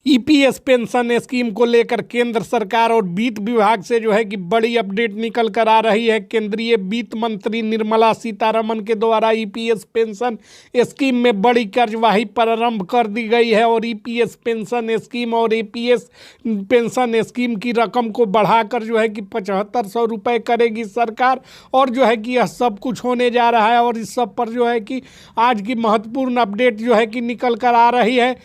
EPS pension scheme को लेकर केंद्र सरकार और वित्त विभाग से जो है कि बड़ी अपडेट निकल कर आ रही है। केंद्रीय वित्त मंत्री निर्मला सीतारमण के द्वारा ईपीएस पेंशन स्कीम में बड़ी कार्यवाही प्रारंभ कर दी गई है और ईपीएस पेंशन स्कीम और ईपीएस पेंशन स्कीम की रकम को बढ़ाकर जो है कि 7500 रुपये करेगी सरकार। और जो है कि यह सब कुछ होने जा रहा है और इस सब पर जो है कि आज की महत्वपूर्ण अपडेट जो है कि निकल कर आ रही है।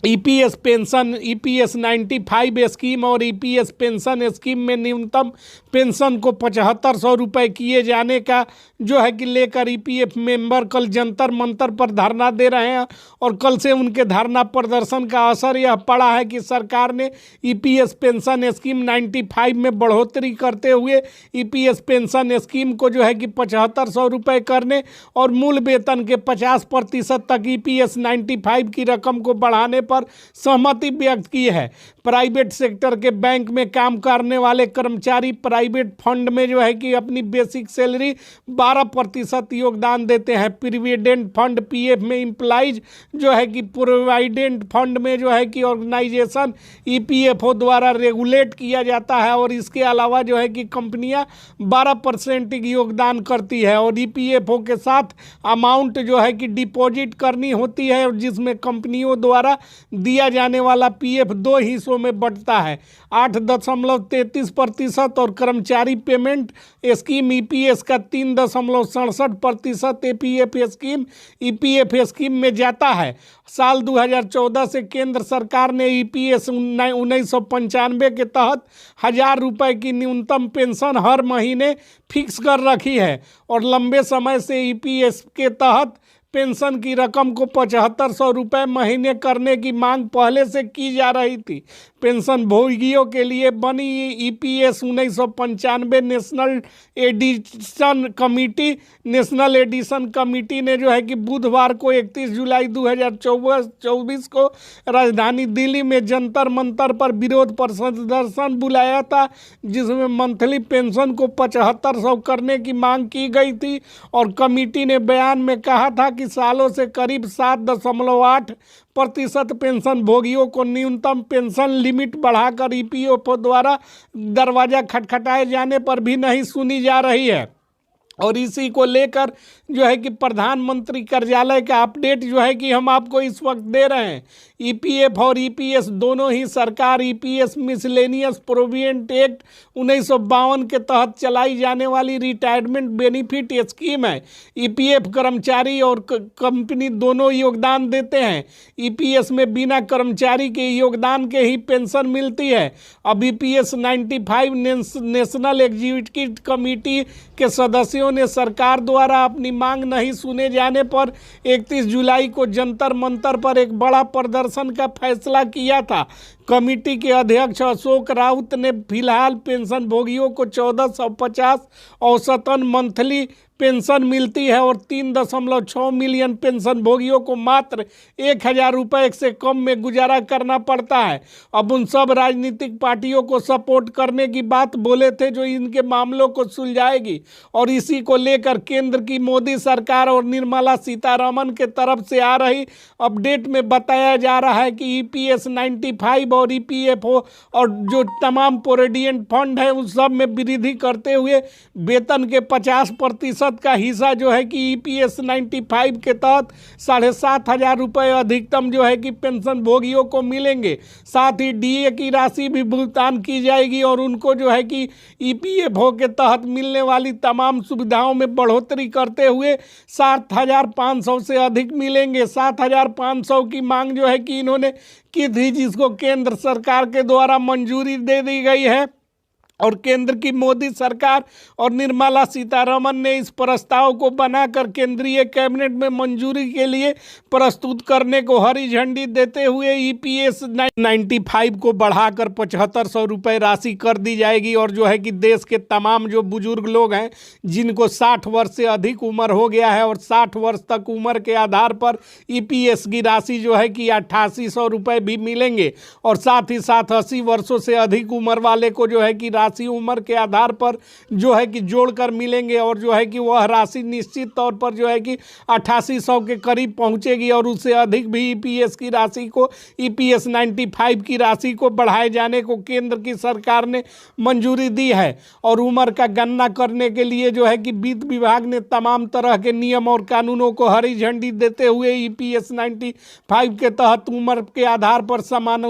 ईपीएस पेंशन, ईपीएस 95 स्कीम और ईपीएस पेंशन स्कीम में न्यूनतम पेंशन को 7500 रुपये किए जाने का जो है कि लेकर ईपीएफ मेंबर कल जंतर मंतर पर धरना दे रहे हैं और कल से उनके धरना प्रदर्शन का असर यह पड़ा है कि सरकार ने ईपीएस पेंशन स्कीम 95 में बढ़ोतरी करते हुए ईपीएस पेंशन स्कीम को जो है कि 7500 रुपये करने और मूल वेतन के 50% तक ईपीएस 95 की रकम को बढ़ाने पर सहमति व्यक्त की है। प्राइवेट सेक्टर के बैंक में काम करने वाले कर्मचारी प्राइवेट फंड में जो है कि अपनी बेसिक सैलरी 12% योगदान देते हैं। प्रोविडेंट फंड पीएफ में एम्प्लॉइज जो है कि प्रोविडेंट फंड में जो है कि ऑर्गेनाइजेशन ईपीएफओ द्वारा रेगुलेट किया जाता है और इसके अलावा जो है कि कंपनियां 12% योगदान करती है और ईपीएफओ के साथ अमाउंट जो है कि डिपॉजिट करनी होती है और जिसमें कंपनियों द्वारा दिया जाने वाला पीएफ 2 हिस्सों में बंटता है, 8.33% और कर्मचारी पेमेंट स्कीम ईपीएस का 3.67% ईपीएफ स्कीम में जाता है। साल 2014 से केंद्र सरकार ने ईपीएस 1995 के तहत 1000 रुपये की न्यूनतम पेंशन हर महीने फिक्स कर रखी है और लंबे समय से ईपीएस के तहत पेंशन की रकम को 7500 रुपये महीने करने की मांग पहले से की जा रही थी। पेंशन भोगियों के लिए बनी ईपीएस 1995 नेशनल एडिशन कमेटी ने जो है कि बुधवार को 31 जुलाई 2024 को राजधानी दिल्ली में जंतर मंतर पर विरोध प्रदर्शन बुलाया था, जिसमें मंथली पेंशन को 7500 करने की मांग की गई थी और कमेटी ने बयान में कहा था कि सालों से करीब 7.8% पेंशन भोगियों को न्यूनतम पेंशन लिमिट बढ़ाकर ईपीएफओ द्वारा दरवाजा खटखटाए जाने पर भी नहीं सुनी जा रही है। और इसी को लेकर जो है कि प्रधानमंत्री कार्यालय का अपडेट जो है कि हम आपको इस वक्त दे रहे हैं। ईपीएफ और ईपीएस दोनों ही सरकार ईपीएस मिसलेनियस प्रोविडेंट एक्ट 1952 के तहत चलाई जाने वाली रिटायरमेंट बेनिफिट स्कीम है। ईपीएफ कर्मचारी और कंपनी दोनों योगदान देते हैं। ईपीएस में बिना कर्मचारी के योगदान के ही पेंशन मिलती है। अब ईपीएस 95 नेशनल एग्जीक्यूटिव कमेटी के सदस्यों ने सरकार द्वारा अपनी मांग नहीं सुने जाने पर 31 जुलाई को जंतर मंतर पर एक बड़ा प्रदर्शन का फैसला किया था। कमेटी के अध्यक्ष अशोक राउत ने फिलहाल पेंशन भोगियों को 1450 औसतन मंथली पेंशन मिलती है और 3.6 मिलियन पेंशन भोगियों को मात्र 1000 रुपये से कम में गुजारा करना पड़ता है। अब उन सब राजनीतिक पार्टियों को सपोर्ट करने की बात बोले थे जो इनके मामलों को सुलझाएगी और इसी को लेकर केंद्र की मोदी सरकार और निर्मला सीतारमण के तरफ से आ रही अपडेट में बताया जा रहा है कि ईपीएस 95 और ईपीएफओ और जो तमाम प्रोविडेंट फंड है उस सब में वृद्धि करते हुए वेतन के 50% का हिस्सा जो है कि ईपीएस 95 के तहत 7500 रुपये अधिकतम जो है कि पेंशन भोगियों को मिलेंगे। साथ ही डीए की राशि भी भुगतान की जाएगी और उनको जो है कि ईपीएफओ के तहत मिलने वाली तमाम सुविधाओं में बढ़ोतरी करते हुए 7500 से अधिक मिलेंगे। 7500 की मांग जो है कि इन्होंने की थी, जिसको केंद्र सरकार के द्वारा मंजूरी दे दी गई है और केंद्र की मोदी सरकार और निर्मला सीतारमण ने इस प्रस्ताव को बनाकर केंद्रीय कैबिनेट में मंजूरी के लिए प्रस्तुत करने को हरी झंडी देते हुए ईपीएस 95 को बढ़ाकर 7500 रुपये राशि कर दी जाएगी और जो है कि देश के तमाम जो बुजुर्ग लोग हैं जिनको 60 वर्ष से अधिक उम्र हो गया है और 60 वर्ष तक उम्र के आधार पर ईपीएस की राशि जो है कि 8800 रुपये भी मिलेंगे और साथ ही साथ 80 वर्षों से अधिक उम्र वाले को जो है कि राशि उम्र के आधार पर जो है कि जोड़कर मिलेंगे और जो है कि वह राशि निश्चित तौर पर जो है कि 8800 के करीब पहुंचेगी और उससे अधिक भी ईपीएस की राशि को ईपीएस 95 की राशि को बढ़ाए जाने को केंद्र की सरकार ने मंजूरी दी है। और उम्र का गणना करने के लिए जो है कि वित्त विभाग ने तमाम तरह के नियम और कानूनों को हरी झंडी देते हुए ईपीएस 95 के तहत उम्र के आधार पर समान